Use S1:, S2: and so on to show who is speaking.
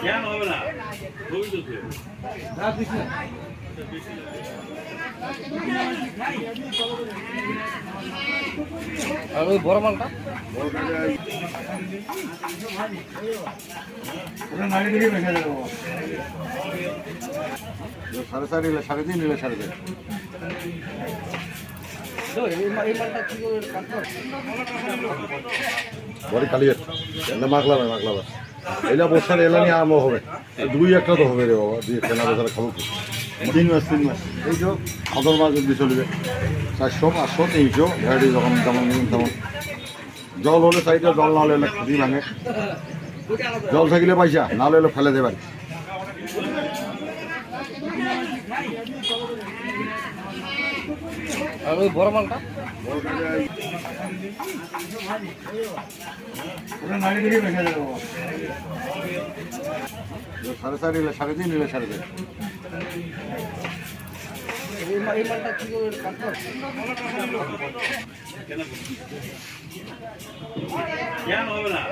S1: কেন হবে না?
S2: আর ওই বড় মালটা
S3: সাড়ে চার নিলে সাড়ে তিন নিলে সাড়ে তিন
S2: এই মালটা কি করে কাটতে
S3: বড়ি কালিয়ার মাগলা ভাই মাগলা ভাই এলা বর্ষার এলা নিয়ে আরম্ভ হবে দুই একটা তো হবে রে বাবা দিয়ে কেনা বেচারা খাবো কি 3 মাস এই যে সদর মাছ যদি চলবে 400 500 300 ভ্যারাইটি যখন যেমন নিন তেমন জল হলে সাইডে জল না হলে খুবই ভাঙে জল থাকলে পয়সা না হলে ফেলে দেবেন
S2: আর ওই বড় মালটা
S3: সাড়ে চার নিলে সাড়ে তিন নিলে সাড়ে তিন
S2: এই মালটা কি করে কাটতে
S1: কেন হবে না?